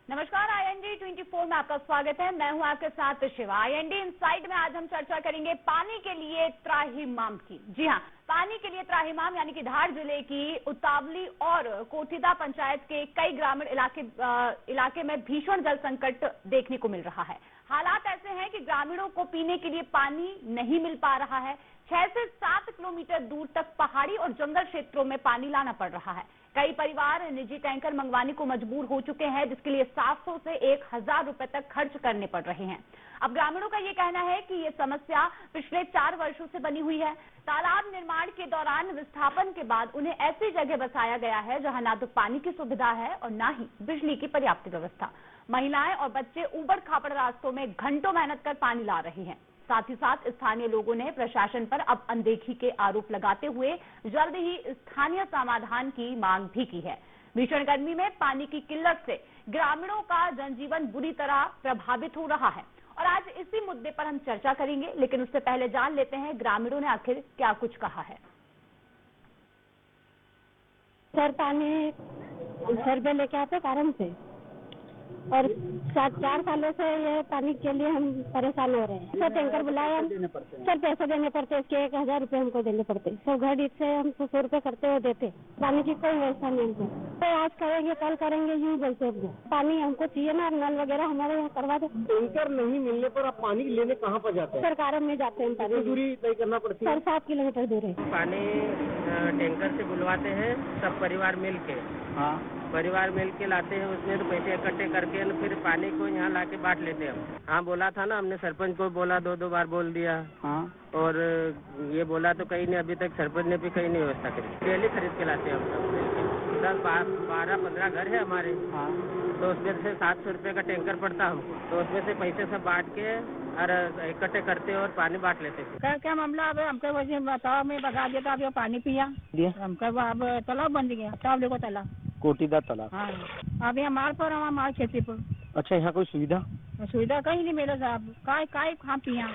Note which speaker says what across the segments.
Speaker 1: नमस्कार, IND 24 में आपका स्वागत है। मैं हूं आपके साथ शिवा। IND इनसाइड में आज हम चर्चा करेंगे पानी के लिए त्राहिमाम की। जी हां, पानी के लिए त्राहिमाम यानी कि धार जिले की उतावली और कोठीदा पंचायत के कई ग्रामीण इलाके में भीषण जल संकट देखने को मिल रहा है। हालात ऐसे हैं कि ग्रामीणों को पीने के लिए पानी नहीं मिल पा रहा है। 6 से 7 किलोमीटर दूर तक पहाड़ी और जंगल क्षेत्रों में पानी लाना पड़ रहा है। कई परिवार निजी टैंकर मंगवाने को मजबूर हो चुके हैं, जिसके लिए 700 से 1000 रुपए तक खर्च करने पड़ रहे हैं। अब ग्रामीणों का ये कहना है कि ये समस्या पिछले 4 वर्षों से बनी हुई है। तालाब निर्माण के दौरान विस्थापन के बाद उन्हें ऐसी जगह बसाया गया है जहां ना तो पानी की सुविधा है और ना ही बिजली की पर्याप्त व्यवस्था। महिलाएं और बच्चे ऊबड़ खाबड़ रास्तों में घंटों मेहनत कर पानी ला रहे हैं। साथ ही साथ स्थानीय लोगों ने प्रशासन पर अब अनदेखी के आरोप लगाते हुए जल्द ही स्थानीय समाधान की मांग भी की है। भीषण गर्मी में पानी की किल्लत से ग्रामीणों का जनजीवन बुरी तरह प्रभावित हो रहा है और आज इसी मुद्दे पर हम चर्चा करेंगे, लेकिन उससे पहले जान लेते हैं ग्रामीणों ने आखिर क्या कुछ कहा है।
Speaker 2: सर, पानी सर्वे लेके आते कारण से और 4 सालों से ये पानी के लिए हम परेशान हो रहे हैं। सर, टैंकर बुलाया, सर पैसे देने पड़ते, इसके 1000 रुपए हमको देने पड़ते। सर घर से हम 100 रुपए करते हुए देते, पानी की कोई व्यवस्था नहीं हमको। तो आज करेंगे कल करेंगे यूँ बोलते हैं। पानी हमको चाहिए ना, नल वगैरह हमारे यहाँ करवा दो।
Speaker 3: टैंकर नहीं मिलने पर आप पानी लेने कहाँ पर जाते हैं?
Speaker 2: सरकारों में जाते हैं। पानी
Speaker 3: दूरी तय करना पड़ती है।
Speaker 2: सर 7 किलोमीटर दूर है।
Speaker 4: पानी टैंकर से बुलवाते हैं, सब परिवार मिल के।
Speaker 3: हाँ,
Speaker 4: परिवार मिल के लाते हैं, उसमें तो पैसे इकट्ठे करके फिर पानी को यहाँ ला के बांट लेते हैं हम। हाँ, बोला था ना, हमने सरपंच को बोला, 2 बार बोल दिया।
Speaker 3: हाँ,
Speaker 4: और ये बोला तो कहीं नहीं, अभी तक सरपंच ने भी कहीं नहीं व्यवस्था करी। डेली खरीद के लाते हैं हम सब। 12-15 घर है हमारे।
Speaker 3: हाँ,
Speaker 4: तो उसमें से 700 रुपये का टैंकर पड़ता हमको। तो उसमें से पैसे सब बांट के और इकट्ठे करते और पानी बांट लेते थे।
Speaker 5: क्या मामला? अब हमको वैसे बताओ, मैं बगा देता, अब पानी पिया हमको। अब तालाब बन गया, तालाब देखो तालाब,
Speaker 3: कोटीदा तालाब।
Speaker 5: हाँ, अभी हमारे पर हमारे खेती पर।
Speaker 3: अच्छा, यहाँ कोई सुविधा
Speaker 5: कहीं नहीं मिले साहब। काय कहाँ पिया?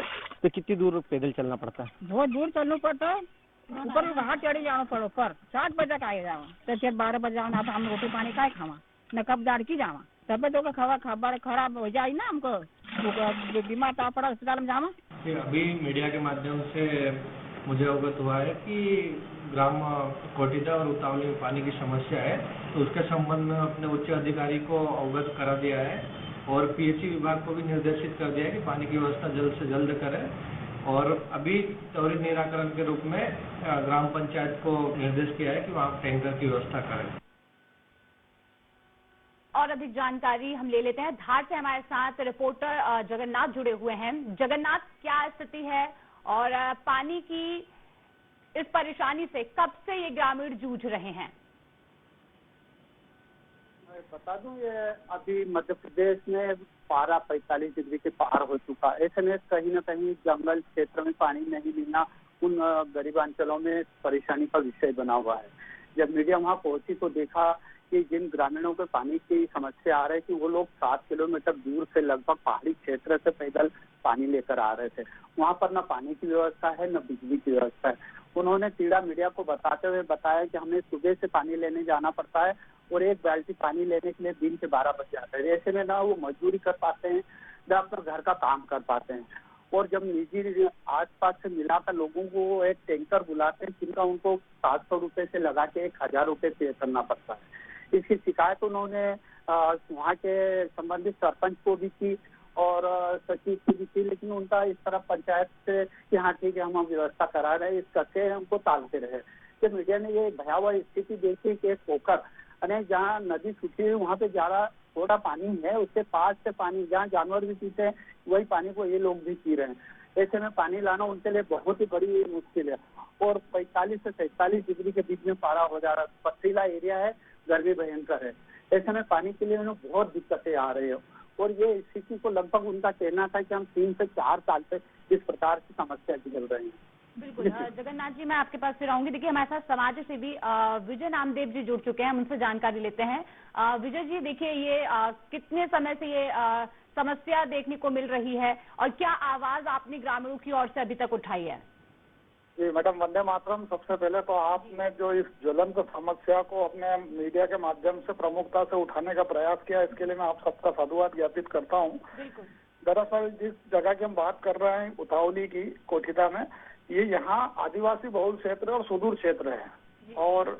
Speaker 3: तो कितनी दूर पैदल चलना पड़ता है?
Speaker 5: बहुत दूर चलना पड़ता है। ऊपर वहाँ चढ़े जाना पड़ो पर 7 बजे का आए जावा, तो फिर 12 बजे जाना। हम रोटी पानी काय खावा न, कब दाड़ की जावा, तब तो खबर खराब हो जाए ना, हमको बीमार था पड़ा, अस्पताल में जावा।
Speaker 6: अभी मीडिया के माध्यम से मुझे अवगत हुआ है कि ग्राम कोटीदा और उतावली में पानी की समस्या है, तो उसके संबंध में अपने उच्च अधिकारी को अवगत करा दिया है और PHC विभाग को भी निर्देशित कर दिया है कि पानी की व्यवस्था जल्द से जल्द करें। और अभी त्वरित निराकरण के रूप में ग्राम पंचायत को निर्देश किया है कि वहाँ टैंकर की व्यवस्था करें।
Speaker 1: और अधिक जानकारी हम ले लेते हैं। धार से हमारे साथ रिपोर्टर जगन्नाथ जुड़े हुए हैं। जगन्नाथ, क्या स्थिति है और पानी की इस परेशानी से कब से ये ग्रामीण जूझ रहे हैं?
Speaker 7: मैं बता दूं, ये अभी मध्य प्रदेश में पारा 45 डिग्री के पार हो चुका। ऐसे में कहीं न कहीं जंगल क्षेत्र में पानी नहीं मिलना उन गरीब अंचलों में परेशानी का विषय बना हुआ है। जब मीडिया वहां पहुंची तो देखा कि जिन ग्रामीणों को पानी की समस्या आ रही थी, वो लोग 7 किलोमीटर दूर से लगभग पहाड़ी क्षेत्र से पैदल पानी लेकर आ रहे थे। वहाँ पर न पानी की व्यवस्था है, न बिजली की व्यवस्था है। उन्होंने पीड़ा मीडिया को बताते हुए बताया कि हमें सुबह से पानी लेने जाना पड़ता है और एक बाल्टी पानी लेने के लिए दिन के 12 बज जाते हैं। ऐसे में ना वो मजदूरी कर पाते हैं, न अपना घर का काम कर पाते हैं। और जब निजी आसपास से मिलाकर लोगों को एक टैंकर बुलाते हैं, जिनका उनको 700 रुपए से लगा के 1000 रुपए पे करना पड़ता है। इसकी शिकायत उन्होंने वहाँ के संबंधित सरपंच को भी की और सचिव को भी की, लेकिन उनका इस तरह पंचायत से कि हाँ ठीक है, हम व्यवस्था करा रहे हैं, इस करके हमको टालते रहे। जब मीडिया ने ये भयावह स्थिति देखी कि एक पोखर अने जहाँ नदी सूखी हुई, वहाँ पे ज्यादा थोड़ा पानी है, उसके पास से पानी जहाँ जानवर भी पीते हैं, वही पानी को ये लोग भी पी रहे हैं। ऐसे में पानी लाना उनके लिए बहुत ही बड़ी मुश्किल है और 45 से 43 डिग्री के बीच में पारा हो जा रहा है। पथरीला एरिया है, गर्मी भयंकर है। ऐसे में पानी के लिए उन्हें बहुत दिक्कतें आ रही है और ये स्थिति को लगभग उनका कहना था कि हम 3 से 4 साल से इस प्रकार की समस्या झेल रहे हैं।
Speaker 1: बिल्कुल जगन्नाथ जी, मैं आपके पास फिर आऊंगी। देखिए, हमारे साथ समाज सेवी विजय नामदेव जी जुड़ चुके हैं, हम उनसे जानकारी लेते हैं। विजय जी, देखिए, ये कितने समय से ये समस्या देखने को मिल रही है और क्या आवाज आपने ग्रामीणों की ओर से अभी तक उठाई है?
Speaker 8: जी मैडम, वंदे मातरम। सबसे पहले तो आपने जो इस ज्वलंत समस्या को अपने मीडिया के माध्यम से प्रमुखता से उठाने का प्रयास किया, इसके लिए मैं आप सबका साधुवाद ज्ञापित करता हूँ। दरअसल जिस जगह की हम बात कर रहे हैं उतावली की, कोठीदा में, ये यहाँ आदिवासी बहुल क्षेत्र और सुदूर क्षेत्र है और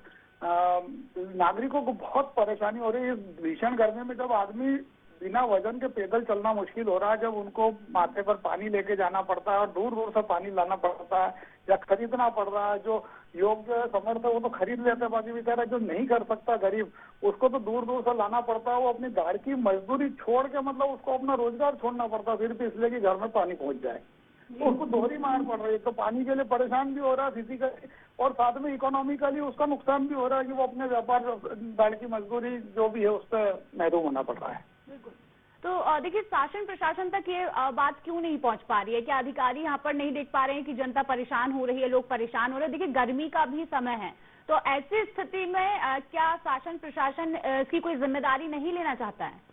Speaker 8: नागरिकों को बहुत परेशानी हो रही है। इस भीषण गर्मी में जब आदमी बिना वजन के पैदल चलना मुश्किल हो रहा है, जब उनको माथे पर पानी लेके जाना पड़ता है और दूर दूर से पानी लाना पड़ता है या खरीदना पड़ रहा है। जो योग्य समर्थ है वो तो खरीद लेते हैं, बाकी बेचारा जो नहीं कर सकता गरीब, उसको तो दूर दूर से लाना पड़ता है। वो अपनी घर की मजदूरी छोड़ के, मतलब उसको अपना रोजगार छोड़ना पड़ता है सिर्फ इसलिए कि घर में पानी पहुंच जाए। तो उसको दोहरी मार पड़ रही है। तो पानी के लिए परेशान भी हो रहा है फिजिकली, और साथ में इकोनॉमिकली उसका नुकसान भी हो रहा है कि वो अपने व्यापार, दाढ़ की मजदूरी जो भी है उससे महरूम होना पड़ रहा है।
Speaker 1: तो देखिए, शासन प्रशासन तक ये बात क्यों नहीं पहुंच पा रही है? क्या अधिकारी यहाँ पर नहीं देख पा रहे हैं कि जनता परेशान हो रही है, लोग परेशान हो रहे हैं? देखिए, गर्मी का भी समय है, तो ऐसी स्थिति में क्या शासन प्रशासन इसकी कोई जिम्मेदारी नहीं लेना चाहता है?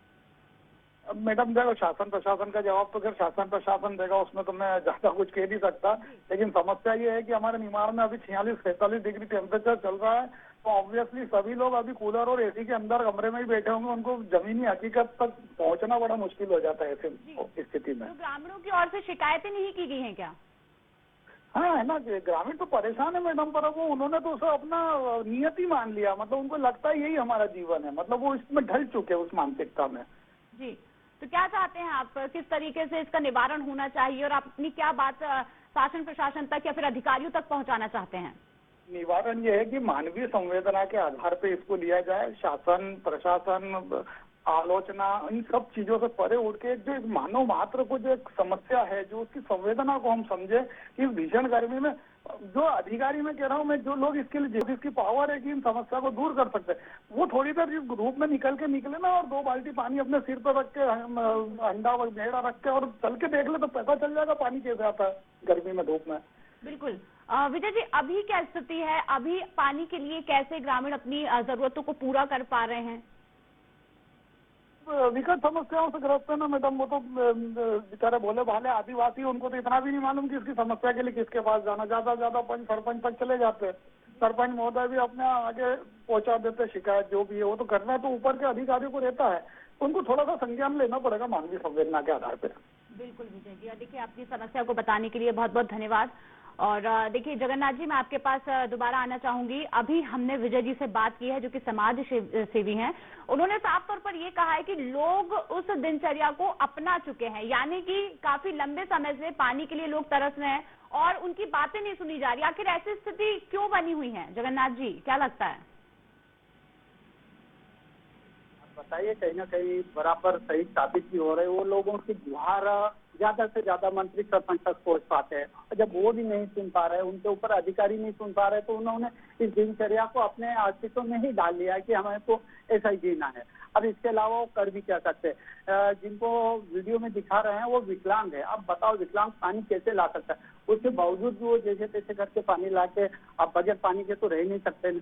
Speaker 8: मैडम देखो, शासन प्रशासन का जवाब तो फिर शासन प्रशासन देगा, उसमें तो मैं ज्यादा कुछ कह नहीं सकता। लेकिन समस्या ये है कि हमारे निमाड़ में अभी 46-47 डिग्री टेम्परेचर चल रहा है, तो ऑब्वियसली सभी लोग अभी कूलर और एसी के अंदर कमरे में ही बैठे होंगे, उनको जमीनी हकीकत तक पहुंचना बड़ा मुश्किल हो जाता है ऐसे स्थिति में।
Speaker 1: तो ग्रामीणों की ओर से शिकायतें नहीं की गई हैं क्या?
Speaker 8: हाँ है ना, ग्रामीण तो परेशान है मैडम, पर वो उन्होंने तो उसे अपना नियत ही मान लिया। मतलब उनको लगता है यही हमारा जीवन है, मतलब वो इसमें ढल चुके हैं उस मानसिकता में।
Speaker 1: जी, तो क्या चाहते हैं आप, किस तरीके से इसका निवारण होना चाहिए और आप अपनी क्या बात शासन प्रशासन तक या फिर अधिकारियों तक पहुंचाना चाहते हैं?
Speaker 8: निवारण ये है कि मानवीय संवेदना के आधार पे इसको लिया जाए। शासन प्रशासन आलोचना इन सब चीजों से परे उठ के जो एक मानव मात्र को जो एक समस्या है, जो उसकी संवेदना को हम समझे कि इस भीषण गर्मी में जो अधिकारी, मैं कह रहा हूँ, मैं जो लोग इसके लिए जिसकी पावर है कि इन समस्या को दूर कर सकते हैं, वो थोड़ी देर इस धूप में निकले ना और 2 बाल्टी पानी अपने सिर पर रख के, अंडा भेड़ा रख के और चल के देख ले तो पता चल जाएगा पानी कैसे आता है गर्मी में, धूप में।
Speaker 1: बिल्कुल। विजय जी, अभी क्या स्थिति है? अभी पानी के लिए कैसे ग्रामीण अपनी जरूरतों को पूरा कर पा रहे हैं?
Speaker 8: विकट समस्याओं से ग्रस्त है ना मैडम, वो तो बेचारे भोले भाले आदिवासी, उनको तो इतना भी नहीं मालूम कि इसकी समस्या के लिए किसके पास जाना। ज्यादा ज्यादा सरपंच तक चले जाते हैं, सरपंच महोदय भी अपने आगे पहुंचा देते शिकायत जो भी है। वो तो करना तो ऊपर के अधिकारियों को रहता है, उनको थोड़ा सा संज्ञान लेना पड़ेगा मानवीय संवेदना के आधार पर।
Speaker 1: बिल्कुल विजय जी, देखिए आपकी समस्या को बताने के लिए बहुत बहुत धन्यवाद। और देखिए जगन्नाथ जी, मैं आपके पास दोबारा आना चाहूंगी। अभी हमने विजय जी से बात की है जो कि समाज सेवी हैं। उन्होंने साफ तौर पर ये कहा है कि लोग उस दिनचर्या को अपना चुके हैं, यानी कि काफी लंबे समय से पानी के लिए लोग तरस रहे हैं और उनकी बातें नहीं सुनी जा रही। आखिर ऐसी स्थिति क्यों बनी हुई है? जगन्नाथ जी, क्या लगता है?
Speaker 7: बताइए, कहीं ना कहीं बराबर सही साबित भी हो रहे, वो लोगों की गुहार ज्यादा से ज्यादा मंत्री सरपंच तक पहुंच पाते हैं, और जब वो भी नहीं सुन पा रहे, उनके ऊपर अधिकारी नहीं सुन पा रहे, तो उन्होंने इस दिनचर्या को अपने अस्तित्व में ही डाल लिया कि हमें तो ऐसा ही जीना है। अब इसके अलावा वो कर भी क्या सकते हैं? जिनको वीडियो में दिखा रहे हैं वो विकलांग है। अब बताओ, विकलांग पानी कैसे ला सकता है? उसके बावजूद भी वो जैसे तैसे करके पानी ला के, अब बगैर पानी के तो रह नहीं सकते।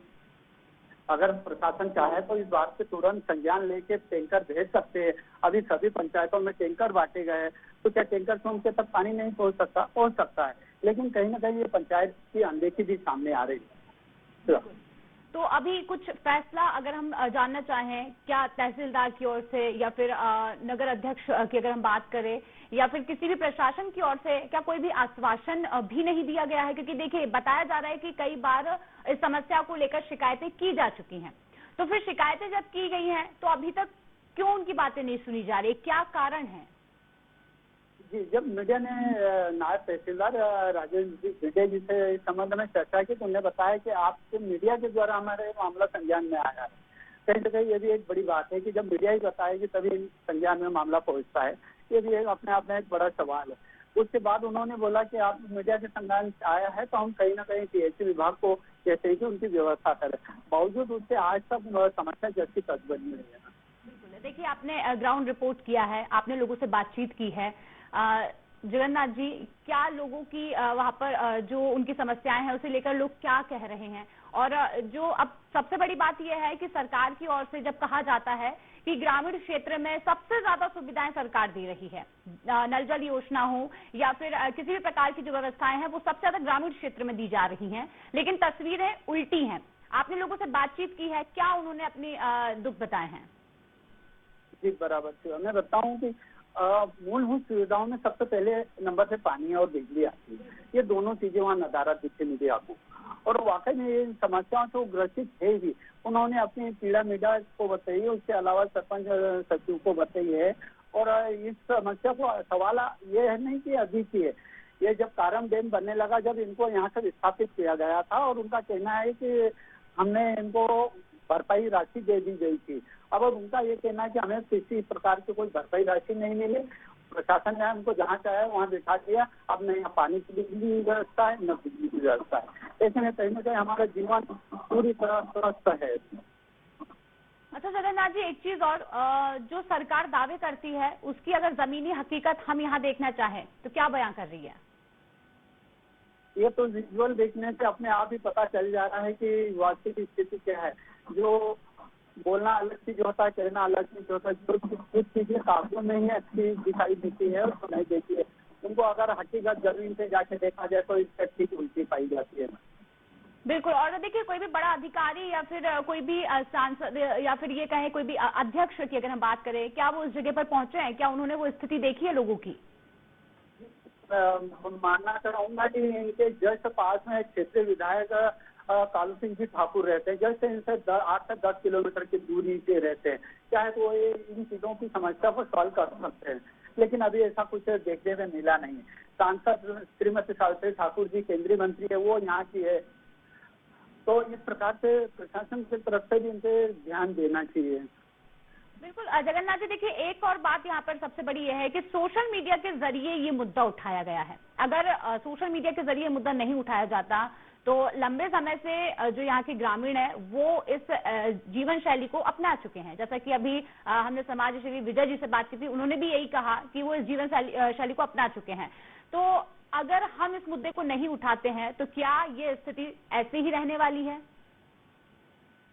Speaker 7: अगर प्रशासन चाहे तो इस बात पे तुरंत संज्ञान लेके टैंकर भेज सकते हैं। अभी सभी पंचायतों में टैंकर बांटे गए, तो क्या टैंकर से उनके तक पानी नहीं पहुंच सकता? पहुंच सकता है, लेकिन कहीं ना कहीं ये पंचायत की अनदेखी भी सामने आ रही है।
Speaker 1: तो अभी कुछ फैसला अगर हम जानना चाहें, क्या तहसीलदार की ओर से या फिर नगर अध्यक्ष की अगर हम बात करें या फिर किसी भी प्रशासन की ओर से, क्या कोई भी आश्वासन भी नहीं दिया गया है? क्योंकि देखिए, बताया जा रहा है कि कई बार इस समस्या को लेकर शिकायतें की जा चुकी हैं, तो फिर शिकायतें जब की गई हैं तो अभी तक क्यों उनकी बातें नहीं सुनी जा रही? क्या कारण है?
Speaker 7: जी, जब मीडिया ने नायब तहसीलदार राजेश विजय जी से इस संबंध में चर्चा की, तो उन्होंने बताया कि आपके मीडिया के द्वारा हमारे मामला संज्ञान में आया है। कहीं ना कहीं ये भी एक बड़ी बात है कि जब मीडिया ही बताएगी तभी संज्ञान में मामला पहुंचता है। ये भी अपने आप में एक बड़ा सवाल है। उसके बाद उन्होंने बोला कि आप मीडिया के संज्ञान आया है तो हम कहीं ना कहीं पीएचसी विभाग को कहते हैं कि उनकी व्यवस्था करें। बावजूद उससे आज तक समस्या जैसी तक बनी हुई है।
Speaker 1: बिल्कुल, देखिए आपने ग्राउंड रिपोर्ट किया है, आपने लोगों से बातचीत की है। जगन्नाथ जी, क्या लोगों की वहाँ पर जो उनकी समस्याएं हैं उसे लेकर लोग क्या कह रहे हैं? और जो अब सबसे बड़ी बात यह है कि सरकार की ओर से जब कहा जाता है कि ग्रामीण क्षेत्र में सबसे ज्यादा सुविधाएं सरकार दे रही है, नल जल योजना हो या फिर किसी भी प्रकार की जो व्यवस्थाएं हैं वो सबसे ज्यादा ग्रामीण क्षेत्र में दी जा रही हैं, लेकिन तस्वीरें उल्टी हैं। आपने लोगों से बातचीत की है, क्या उन्होंने अपनी दुख बताए हैं?
Speaker 7: जी बराबर, मैं बताऊं कि मूलभूत सुविधाओं में सबसे पहले नंबर पे पानी और बिजली आती है। ये दोनों चीजें वहाँ नदारद दिखती मीडिया को, और वाकई में ये समस्याओं से ग्रसित है ही। उन्होंने अपनी पीड़ा मीडिया को बताई है, उसके अलावा सरपंच सचिव को बताई है। और इस समस्या को सवाल ये है नहीं कि अभी की है, ये जब कारम डैम बनने लगा, जब इनको यहाँ से विस्थापित किया गया था, और उनका कहना है कि हमने इनको भरपाई राशि दे दी गई थी। अब उनका ये कहना है कि हमें किसी प्रकार की कोई भरपाई राशि नहीं मिली, प्रशासन ने उनको जहाँ चाहे वहाँ बिठा दिया। अब न यहाँ पानी की व्यवस्था है, न बिजली की व्यवस्था है। ऐसे में कहीं न कहीं हमारा जीवन पूरी तरह त्रस्त है।
Speaker 1: अच्छा जगन्नाथ जी, एक चीज और, जो सरकार दावे करती है उसकी अगर जमीनी हकीकत हम यहाँ देखना चाहें तो क्या बयां कर रही है?
Speaker 7: ये तो विजुअल देखने से अपने आप ही पता चल जा रहा है कि वास्तविक स्थिति क्या है। जो बोलना अलग चीज होता है, कहना अलग चीज होता है। जो कुछ चीजें काबू में ही अच्छी दिखाई देती है और नहीं देती है, उनको अगर हकीकत जमीन पे जाके देखा जाए तो इसका ठीक उल्टी पाई जाती है।
Speaker 1: बिल्कुल। और देखिए, कोई भी बड़ा अधिकारी या फिर कोई भी सांसद या फिर ये कहें कोई भी अध्यक्ष की अगर हम बात करें, क्या वो उस जगह पर पहुंचे हैं? क्या उन्होंने वो स्थिति देखी है लोगों की?
Speaker 7: मानना चाहूंगा कि इनके जस्ट पास में क्षेत्रीय विधायक कालू सिंह जी ठाकुर रहते हैं, जैसे इनसे 8 से 10 किलोमीटर की दूरी पे रहते हैं। चाहे तो ये इन चीजों की समस्या को सॉल्व कर सकते हैं, लेकिन अभी ऐसा कुछ देखने में मिला नहीं। सांसद श्रीमती सावित्री ठाकुर जी केंद्रीय मंत्री है, वो यहाँ की है। तो इस प्रकार से प्रशासन की तरफ से भी इनसे ध्यान देना चाहिए।
Speaker 1: बिल्कुल जगन्नाथ जी, देखिए एक और बात यहाँ पर सबसे बड़ी यह है कि सोशल मीडिया के जरिए ये मुद्दा उठाया गया है। अगर सोशल मीडिया के जरिए मुद्दा नहीं उठाया जाता तो लंबे समय से जो यहाँ के ग्रामीण है वो इस जीवन शैली को अपना चुके हैं। जैसा कि अभी हमने समाज सेवी विजय जी से बात की थी, उन्होंने भी यही कहा कि वो इस जीवन शैली को अपना चुके हैं। तो अगर हम इस मुद्दे को नहीं उठाते हैं तो क्या ये स्थिति ऐसे ही रहने वाली है?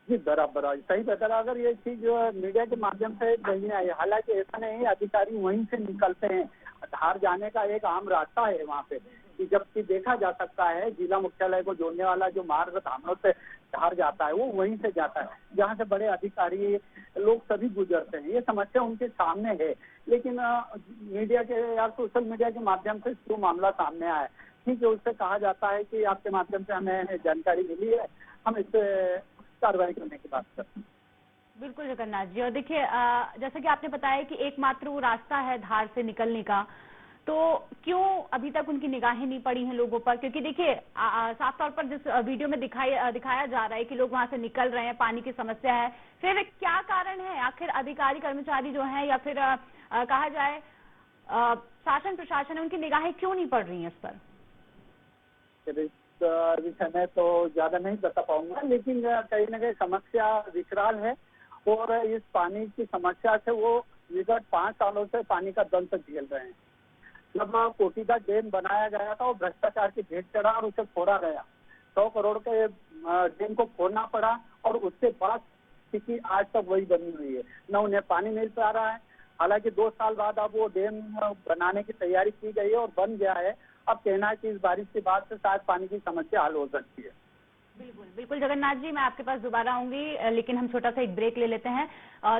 Speaker 7: जी बराबर, सही बता। अगर ये चीज मीडिया के माध्यम से नहीं आई, हालांकि ऐसा नहीं, अधिकारी वहीं से निकलते हैं। धार जाने का एक आम रास्ता है वहाँ पे, कि जबकि देखा जा सकता है जिला मुख्यालय को जोड़ने वाला जो मार्ग थानों से धार जाता है वो वहीं से जाता है, जहाँ से बड़े अधिकारी लोग सभी गुजरते हैं। ये समस्या उनके सामने है, लेकिन मीडिया के या सोशल मीडिया के माध्यम से जो मामला सामने आया है, ठीक है, उससे कहा जाता है कि आपके माध्यम से हमें जानकारी मिली है, हम इस पे कार्रवाई करने की बात करते हैं।
Speaker 1: बिल्कुल जगन्नाथ जी, और देखिए जैसा कि आपने बताया कि एकमात्र वो रास्ता है धार से निकलने का, तो क्यों अभी तक उनकी निगाहें नहीं पड़ी हैं लोगों पर? क्योंकि देखिए साफ तौर पर जिस वीडियो में दिखाया जा रहा है कि लोग वहां से निकल रहे हैं, पानी की समस्या है, फिर क्या कारण है? आखिर अधिकारी कर्मचारी जो हैं या फिर कहा जाए शासन प्रशासन है, उनकी निगाहें क्यों नहीं पड़ रही हैं इस पर?
Speaker 7: विषय में तो ज्यादा नहीं बता पाऊंगा, लेकिन कहीं न कहीं समस्या विकराल है, और इस पानी की समस्या से वो विगत 5 सालों से पानी का दंत झेल रहे हैं। जब कोटिदा डैम बनाया गया था वो भ्रष्टाचार की भेंट चढ़ा और उसे फोड़ा गया। 100 करोड़ के डैम को फोड़ना पड़ा, और उसके बाद स्थिति आज तक वही बनी हुई है, न उन्हें पानी मिल पा रहा है। हालांकि 2 साल बाद अब वो डैम बनाने की तैयारी की गई है और बन गया है। अब कहना है कि इस बारिश के बाद से शायद पानी की समस्या हल हो सकती है।
Speaker 1: बिल्कुल बिल्कुल जगन्नाथ जी, मैं आपके पास दोबारा आऊंगी, लेकिन हम छोटा सा एक ब्रेक ले लेते हैं।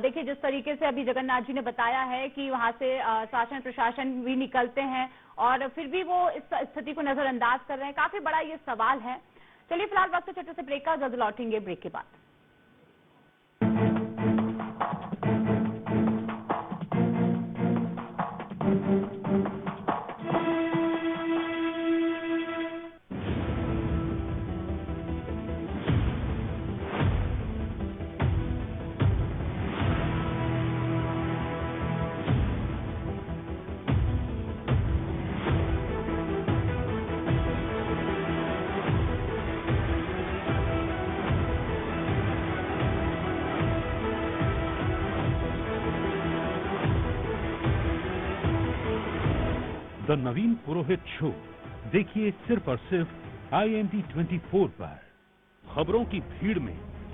Speaker 1: देखिए जिस तरीके से अभी जगन्नाथ जी ने बताया है कि वहां से शासन प्रशासन भी निकलते हैं और फिर भी वो इस स्थिति को नजरअंदाज कर रहे हैं, काफी बड़ा ये सवाल है। चलिए फिलहाल वक्त छोटे से ब्रेक का, जल्द लौटेंगे ब्रेक के बाद।
Speaker 9: द नवीन पुरोहित शो देखिए सिर्फ और सिर्फ IND 24 पर। खबरों की भीड़ में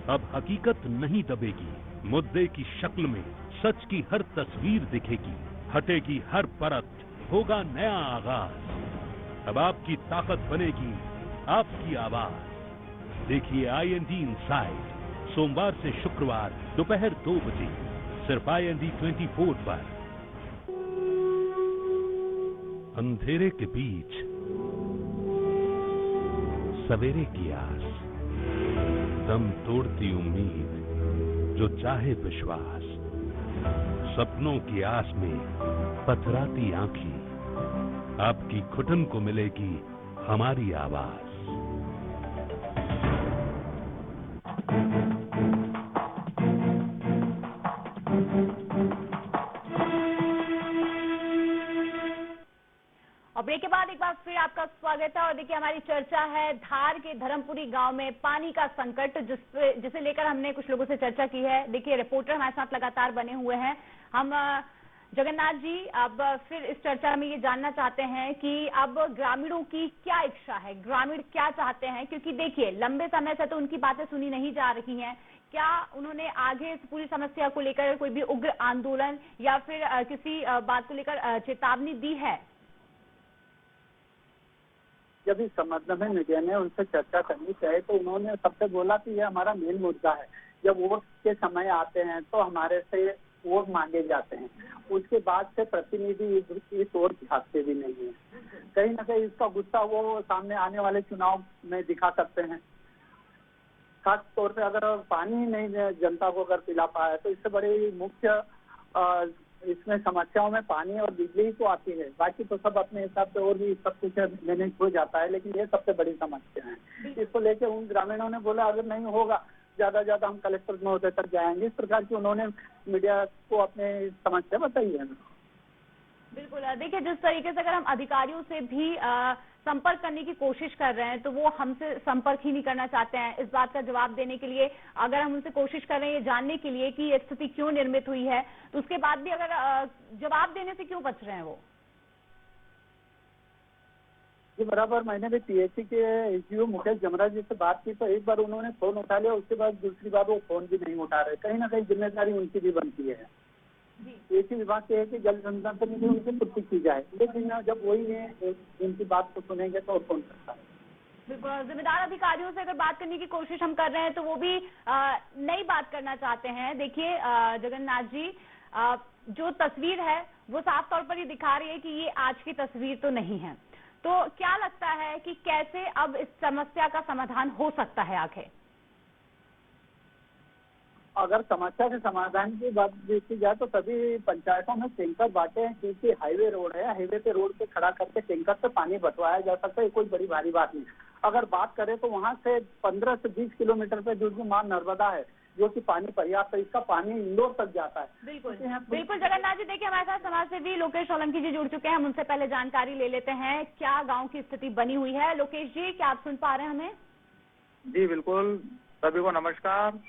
Speaker 9: अब हकीकत नहीं दबेगी, मुद्दे की शक्ल में सच की हर तस्वीर दिखेगी, हटेगी हर परत, होगा नया आगाज। अब आपकी ताकत बनेगी आपकी आवाज। देखिए IND इनसाइड सोमवार से शुक्रवार दोपहर 2 बजे सिर्फ IND 24 पर। अंधेरे के बीच सवेरे की आस, दम तोड़ती उम्मीद जो चाहे विश्वास, सपनों की आस में पथराती आंखें, आपकी घुटन को मिलेगी हमारी आवाज।
Speaker 1: और ब्रेक के बाद एक बार फिर आपका स्वागत है। और देखिए, हमारी चर्चा है धार के धर्मपुरी गांव में पानी का संकट, जिसे लेकर हमने कुछ लोगों से चर्चा की है। देखिए, रिपोर्टर हमारे साथ लगातार बने हुए हैं। हम जगन्नाथ जी, अब फिर इस चर्चा में ये जानना चाहते हैं कि अब ग्रामीणों की क्या इच्छा है, ग्रामीण क्या चाहते हैं, क्योंकि देखिए लंबे समय से तो उनकी बातें सुनी नहीं जा रही हैं। क्या उन्होंने आगे इस पूरी समस्या को लेकर कोई भी उग्र आंदोलन या फिर किसी बात को लेकर चेतावनी दी है?
Speaker 7: जब इस संबंध में मीडिया ने उनसे चर्चा करनी चाहिए तो उन्होंने सबसे बोला कि ये हमारा मेन मुद्दा है। जब वोट के समय आते हैं तो हमारे से वोट मांगे जाते हैं, उसके बाद से प्रतिनिधि इस ओर झांकते भी नहीं है। कहीं ना कहीं इसका गुस्सा वो सामने आने वाले चुनाव में दिखा सकते हैं। खास तौर पे अगर पानी नहीं जनता को अगर पिला पाए तो इससे बड़ी मुख्य इसमें समस्याओं में पानी और बिजली तो आती है, बाकी तो सब अपने हिसाब से और भी सब कुछ मैनेज हो जाता है, लेकिन ये सबसे बड़ी समस्या है। इसको लेके उन ग्रामीणों ने बोला अगर नहीं होगा ज्यादा हम कलेक्टर महोदय तक जाएंगे। इस प्रकार की उन्होंने मीडिया को अपने समस्या बताई है।
Speaker 1: बिल्कुल, देखिए जिस तरीके से अगर हम अधिकारियों से भी संपर्क करने की कोशिश कर रहे हैं तो वो हमसे संपर्क ही नहीं करना चाहते हैं। इस बात का जवाब देने के लिए अगर हम उनसे कोशिश कर रहे हैं ये जानने के लिए कि ये स्थिति क्यों निर्मित हुई है, तो उसके बाद भी अगर जवाब देने से क्यों बच रहे हैं वो?
Speaker 7: जी बराबर, मैंने भी PHC के SDO मुकेश जमराज जी से बात की तो एक बार उन्होंने फोन उठा लिया, उसके बाद दूसरी बार वो फोन भी नहीं उठा रहे। कहीं ना कहीं जिम्मेदारी उनकी भी बनती है। PHC विभाग से है कि जल संसाधन में भी उनकी पूर्ति की जाए, लेकिन जब वही उनकी बात को सुनेंगे तो कौन करता है।
Speaker 1: बिल्कुल, जिम्मेदार अधिकारियों से अगर बात करने की कोशिश हम कर रहे हैं तो वो भी नई बात करना चाहते हैं। देखिए जगन्नाथ जी, जो तस्वीर है वो साफ तौर पर ये दिखा रही है कि ये आज की तस्वीर तो नहीं है। तो क्या लगता है कि कैसे अब इस समस्या का समाधान हो सकता है आखिर?
Speaker 7: अगर समस्या के समाधान की बात देखी जाए तो सभी पंचायतों में टैंकर बांटे हैं, क्योंकि हाईवे रोड है, हाईवे पे रोड पे खड़ा करके टैंकर से पानी बंटवाया जा सकता है, कोई बड़ी भारी बात नहीं। अगर बात करें तो वहाँ से 15 से 20 किलोमीटर पे जो मां नर्मदा है, जो कि पानी पर्याप्त है, इसका पानी इंदौर तक जाता है।
Speaker 1: बिल्कुल जगन्नाथ जी, देखिए हमारे साथ समाज सेवी लोकेश सोलंकी जी जुड़ चुके हैं, हम उनसे पहले जानकारी ले लेते हैं क्या गाँव की स्थिति बनी हुई है। लोकेश जी, क्या आप सुन पा रहे हैं हमें?
Speaker 10: जी बिल्कुल, सभी को नमस्कार।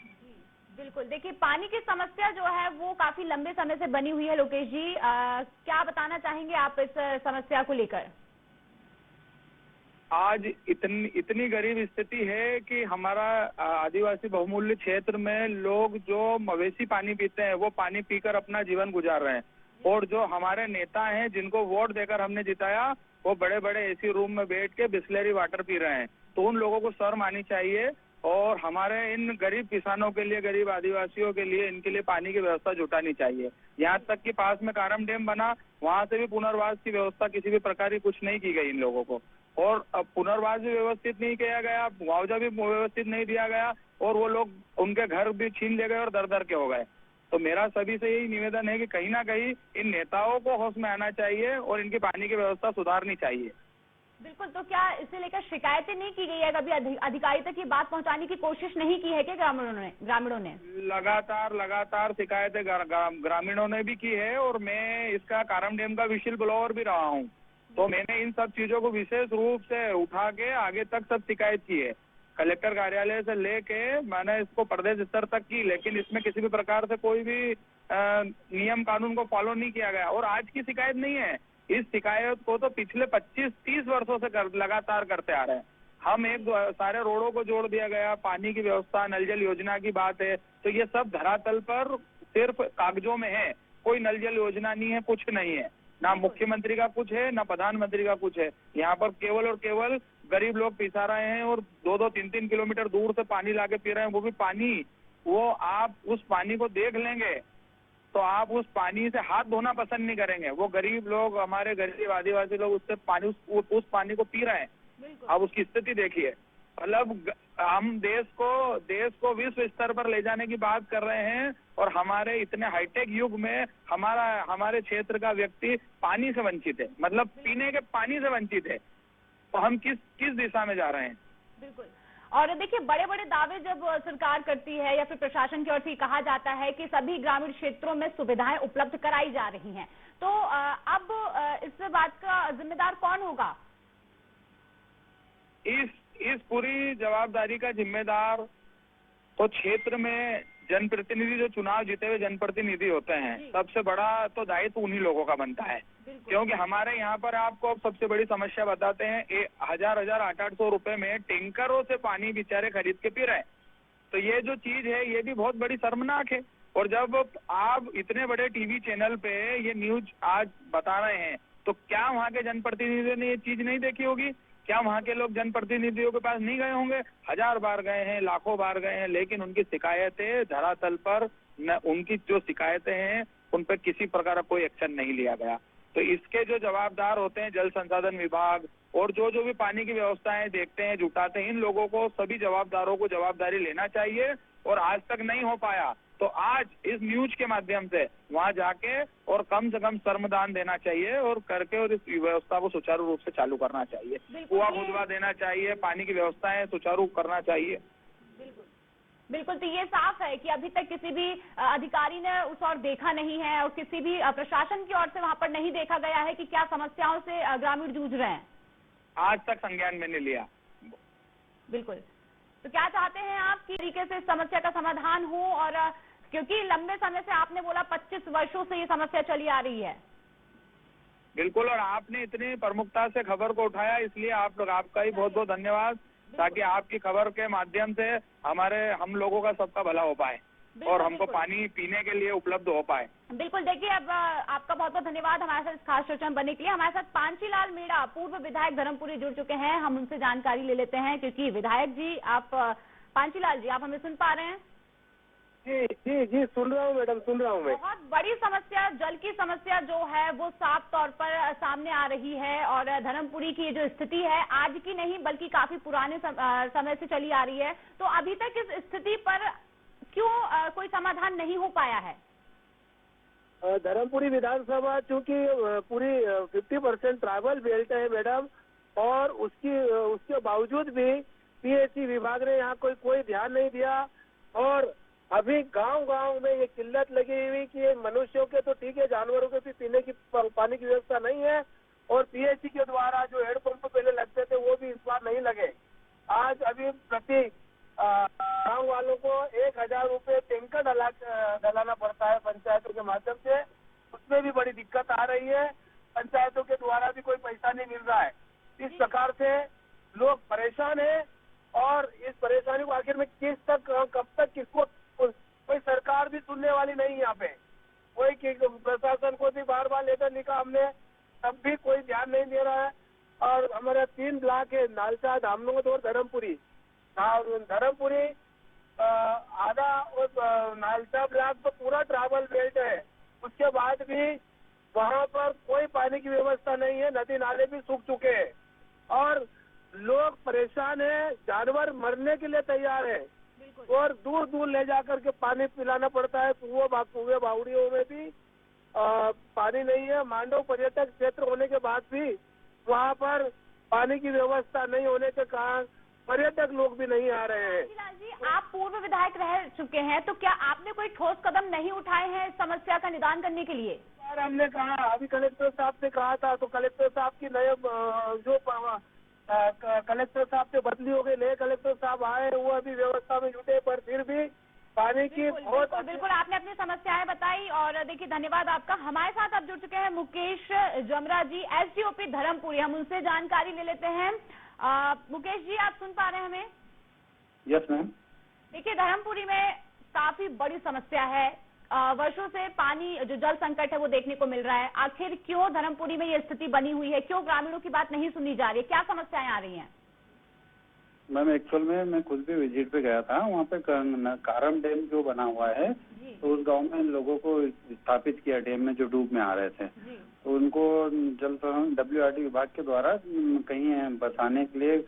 Speaker 1: बिल्कुल, देखिए पानी की समस्या जो है वो काफी लंबे समय से बनी हुई है। लोकेश जी, क्या बताना चाहेंगे आप इस समस्या को लेकर?
Speaker 10: आज इतनी गरीब स्थिति है कि हमारा आदिवासी बहुमूल्य क्षेत्र में लोग जो मवेशी पानी पीते हैं वो पानी पीकर अपना जीवन गुजार रहे हैं, और जो हमारे नेता हैं जिनको वोट देकर हमने जिताया वो बड़े बड़े AC रूम में बैठ के बिस्लेरी वाटर पी रहे हैं। तो उन लोगों को शर्म आनी चाहिए, और हमारे इन गरीब किसानों के लिए, गरीब आदिवासियों के लिए, इनके लिए पानी की व्यवस्था जुटानी चाहिए। यहाँ तक कि पास में कारम डैम बना, वहाँ से भी पुनर्वास की व्यवस्था किसी भी प्रकार की कुछ नहीं की गई इन लोगों को, और अब पुनर्वास भी व्यवस्थित नहीं किया गया, मुआवजा भी व्यवस्थित नहीं दिया गया, और वो लोग उनके घर भी छीन ले गए और दर दर के हो गए। तो मेरा सभी से यही निवेदन है कि कहीं ना कहीं इन नेताओं को होश में आना चाहिए और इनकी पानी की व्यवस्था सुधारनी चाहिए।
Speaker 1: बिल्कुल, तो क्या इसे लेकर शिकायतें नहीं की गई है? कभी अधिकारी तक ये बात पहुंचाने की कोशिश नहीं की है क्या ग्रामीणों ने?
Speaker 10: लगातार शिकायतें ग्रामीणों ने भी की है, और मैं इसका कारम डैम का विशिल ब्लोअर भी रहा हूँ। तो मैंने इन सब चीजों को विशेष रूप से उठा के आगे तक सब शिकायत की है, कलेक्टर कार्यालय से लेके मैंने इसको प्रदेश स्तर तक की, लेकिन इसमें किसी भी प्रकार से कोई भी नियम कानून को फॉलो नहीं किया गया। और आज की शिकायत नहीं है, इस शिकायत को तो पिछले 25-30 वर्षों से लगातार करते आ रहे हैं। हम सारे रोडों को जोड़ दिया गया, पानी की व्यवस्था, नल जल योजना की बात है, तो ये सब धरातल पर सिर्फ कागजों में है। कोई नल जल योजना नहीं है, कुछ नहीं है, ना मुख्यमंत्री का कुछ है, ना प्रधानमंत्री का कुछ है। यहाँ पर केवल और केवल गरीब लोग पिसा रहे हैं और 2-2, 3-3 किलोमीटर दूर से पानी लाके पी रहे हैं। वो भी पानी, वो आप उस पानी को देख लेंगे तो आप उस पानी से हाथ धोना पसंद नहीं करेंगे। वो गरीब लोग, हमारे गरीब आदिवासी लोग उससे पानी, उस पानी को पी रहे हैं। आप उसकी स्थिति देखिए। मतलब हम देश को विश्व स्तर पर ले जाने की बात कर रहे हैं और हमारे इतने हाईटेक युग में हमारे क्षेत्र का व्यक्ति पानी से वंचित है, मतलब पीने के पानी से वंचित है। तो हम किस दिशा में जा रहे हैं?
Speaker 1: बिल्कुल। और देखिए, बड़े बड़े दावे जब सरकार करती है या फिर प्रशासन की ओर से कहा जाता है कि सभी ग्रामीण क्षेत्रों में सुविधाएं उपलब्ध कराई जा रही हैं, तो अब इस बात का जिम्मेदार कौन होगा?
Speaker 10: इस पूरी जवाबदारी का जिम्मेदार तो क्षेत्र में जनप्रतिनिधि, जो चुनाव जीते हुए जनप्रतिनिधि होते हैं, सबसे बड़ा तो दायित्व उन्हीं लोगों का बनता है। क्योंकि हमारे यहाँ पर आपको सबसे बड़ी समस्या बताते हैं, 800 रुपए में टैंकरों से पानी बेचारे खरीद के पी रहे हैं। तो ये जो चीज है, ये भी बहुत बड़ी शर्मनाक है। और जब आप इतने बड़े टीवी चैनल पे ये न्यूज आज बता रहे हैं, तो क्या वहाँ के जनप्रतिनिधियों ने ये चीज नहीं देखी होगी? क्या वहाँ के लोग जनप्रतिनिधियों के पास नहीं गए होंगे? 1000 बार गए हैं, लाखों बार गए हैं, लेकिन उनकी शिकायतें धरातल पर उनकी जो शिकायतें हैं उन पर किसी प्रकार का कोई एक्शन नहीं लिया गया। तो इसके जो जवाबदार होते हैं जल संसाधन विभाग और जो भी पानी की व्यवस्थाएं देखते हैं, जुटाते हैं, इन लोगों को, सभी जवाबदारों को जवाबदारी लेना चाहिए। और आज तक नहीं हो पाया तो आज इस न्यूज के माध्यम से वहां जाके और कम से कम श्रमदान देना चाहिए और करके और इस व्यवस्था को सुचारू रूप से चालू करना चाहिए। कुआं खुदवा देना चाहिए, पानी की व्यवस्थाएं सुचारू करना चाहिए।
Speaker 1: बिल्कुल। तो ये साफ है कि अभी तक किसी भी अधिकारी ने उस ओर देखा नहीं है और किसी भी प्रशासन की ओर से वहां पर नहीं देखा गया है कि क्या समस्याओं से ग्रामीण जूझ रहे हैं।
Speaker 10: आज तक संज्ञान में नहीं लिया।
Speaker 1: बिल्कुल। तो क्या चाहते हैं आप कि तरीके से समस्या का समाधान हो? और क्योंकि लंबे समय से आपने बोला 25 वर्षों से ये समस्या चली आ रही है।
Speaker 10: बिल्कुल। और आपने इतनी प्रमुखता से खबर को उठाया, इसलिए आपका ही बहुत बहुत धन्यवाद, ताकि आपकी खबर के माध्यम से हम लोगों का सबका भला हो पाए और हमको पानी पीने के लिए उपलब्ध हो पाए।
Speaker 1: बिल्कुल। देखिए, अब आपका बहुत बहुत धन्यवाद हमारे साथ इस खास चर्चा में बनने के लिए। हमारे साथ पांचीलाल मीणा, पूर्व विधायक धर्मपुरी, जुड़ चुके हैं। हम उनसे जानकारी ले लेते हैं, क्योंकि विधायक जी, आप पांचीलाल जी, आप हमें सुन पा रहे हैं?
Speaker 4: जी सुन रहा हूँ मैडम, सुन रहा हूँ मैं।
Speaker 1: बहुत बड़ी समस्या, जल की समस्या जो है वो साफ तौर पर सामने आ रही है और धर्मपुरी की जो स्थिति है आज की नहीं बल्कि काफी पुराने समय से चली आ रही है। तो अभी तक इस स्थिति पर क्यों कोई समाधान नहीं हो पाया है?
Speaker 4: धर्मपुरी विधानसभा चूंकि पूरी 50% ट्राइबल बेल्ट है मैडम, और उसके बावजूद भी पीएचई विभाग ने यहाँ कोई ध्यान नहीं दिया। और अभी गांव-गांव में ये किल्लत लगी हुई कि मनुष्यों के तो ठीक है, जानवरों के भी पीने की पानी की व्यवस्था नहीं है। और पीएचई के द्वारा जो हैंडपंप पहले लगते थे वो भी इस बार नहीं लगे। आज अभी प्रति गाँव वालों को 1000 रुपये टैंकर डलाना पड़ता है पंचायतों के माध्यम से। उसमें भी बड़ी दिक्कत आ रही है, पंचायतों के द्वारा भी कोई पैसा नहीं मिल रहा है। इस प्रकार से लोग परेशान है और इस परेशानी को आखिर में कब तक किसको, कोई सरकार भी सुनने वाली नहीं है। यहाँ पे कोई प्रशासन को भी बार बार लेटर लिखा हमने, तब भी कोई ध्यान नहीं दे रहा है। और हमारे 3 ब्लॉक है, नालचा, धामनोद और धर्मपुरी। आधा और नालचा ब्लॉक तो पूरा ट्राइबल बेल्ट है। उसके बाद भी वहाँ पर कोई पानी की व्यवस्था नहीं है, नदी नाले भी सूख चुके हैं और लोग परेशान है, जानवर मरने के लिए तैयार है और दूर दूर ले जाकर के पानी पिलाना पड़ता है। कुएं बावड़ियों में भी पानी नहीं है। मांडव पर्यटक क्षेत्र होने के बाद भी वहाँ पर पानी की व्यवस्था नहीं होने के कारण पर्यटक लोग भी नहीं आ रहे हैं।
Speaker 1: जी, आप पूर्व विधायक रह चुके हैं, तो क्या आपने कोई ठोस कदम नहीं उठाए हैं इस समस्या का निदान करने के लिए?
Speaker 4: यार हमने कहा, अभी कलेक्टर साहब से कहा था, तो कलेक्टर साहब की नए जो कलेक्टर साहब से बदली हो गई, नए कलेक्टर साहब आए, वो अभी व्यवस्था में जुटे, पर फिर भी पानी की बहुत।
Speaker 1: बिल्कुल आपने अपनी समस्याएं बताई और देखिए धन्यवाद आपका। हमारे साथ अब जुड़ चुके हैं मुकेश जमरा जी, एसडीओपी धर्मपुरी, हम उनसे जानकारी ले लेते हैं। मुकेश जी, आप सुन पा रहे हैं हमें?
Speaker 11: Yes ma'am.
Speaker 1: देखिए, धर्मपुरी में काफी बड़ी समस्या है, वर्षों से पानी जो जल संकट है वो देखने को मिल रहा है। आखिर क्यों धर्मपुरी में ये स्थिति बनी हुई है, क्यों ग्रामीणों की बात नहीं सुनी जा रही है, क्या समस्याएं आ रही हैं?
Speaker 7: मैम एक्चुअल में मैं खुद भी विजिट पे गया था, वहाँ पे कारम डैम जो बना हुआ है तो उस गांव में लोगों को स्थापित किया डैम में जो डूब में आ रहे थे, तो उनको जल WRD विभाग के द्वारा कहीं बसाने के लिए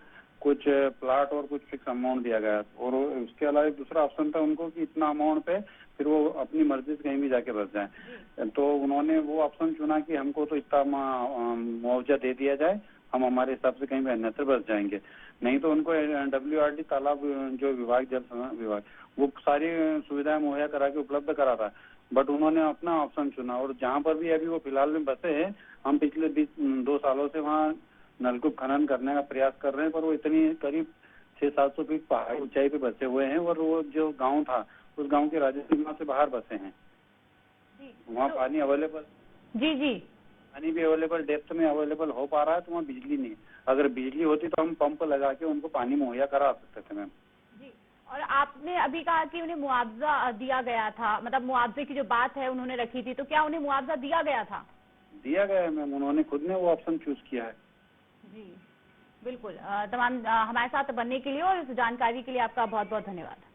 Speaker 7: कुछ प्लाट और कुछ फिक्स अमाउंट दिया गया, और उसके अलावा एक दूसरा ऑप्शन था उनको कि इतना अमाउंट पे फिर वो अपनी मर्जी से कहीं भी जाके बस जाए। तो उन्होंने वो ऑप्शन चुना कि हमको तो इतना मुआवजा दे दिया जाए, हम हमारे हिसाब से कहीं भी अन्यत्र बस जाएंगे, नहीं तो उनको WRD तालाब जो विभाग जल विभाग वो सारी सुविधाएं मुहैया करा के उपलब्ध करा था, बट उन्होंने अपना ऑप्शन चुना। और जहाँ पर भी अभी वो फिलहाल में बसे हैं, हम पिछले 2 सालों से वहाँ नलकूप खनन करने का प्रयास कर रहे हैं, पर वो इतनी करीब 600-700 फीट पहाड़ी ऊंचाई पे बसे हुए हैं, और वो जो गांव था उस गांव के राज्य सीमा से बाहर बसे हैं। वहाँ पानी अवेलेबल जी पानी भी अवेलेबल डेप्थ में अवेलेबल हो पा रहा है, तो वहाँ बिजली नहीं। अगर बिजली होती तो हम पंप लगा के उनको पानी मुहैया करा सकते थे मैम।
Speaker 1: जी, और आपने अभी कहा कि उन्हें मुआवजा दिया गया था, मतलब मुआवजे की जो बात है उन्होंने रखी थी, तो क्या उन्हें मुआवजा दिया गया था?
Speaker 7: दिया गया है मैम, उन्होंने खुद ने वो ऑप्शन चूज किया है।
Speaker 1: जी बिल्कुल। तमाम हमारे साथ बनने के लिए और इस जानकारी के लिए आपका बहुत बहुत धन्यवाद।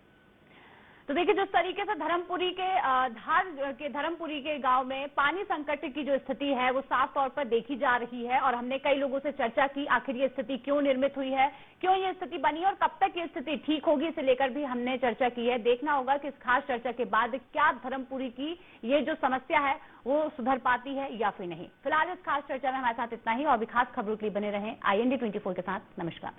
Speaker 1: तो देखिए, जिस तरीके से धर्मपुरी के धार के धर्मपुरी के गांव में पानी संकट की जो स्थिति है वो साफ तौर पर देखी जा रही है, और हमने कई लोगों से चर्चा की आखिर ये स्थिति क्यों निर्मित हुई है, क्यों ये स्थिति बनी और कब तक ये स्थिति ठीक होगी, इसे लेकर भी हमने चर्चा की है। देखना होगा कि इस खास चर्चा के बाद क्या धर्मपुरी की ये जो समस्या है वो सुधर पाती है या फिर नहीं। फिलहाल इस खास चर्चा में हमारे साथ इतना ही, और भी खास खबरों के लिए बने रहें IND 24 के साथ। नमस्कार।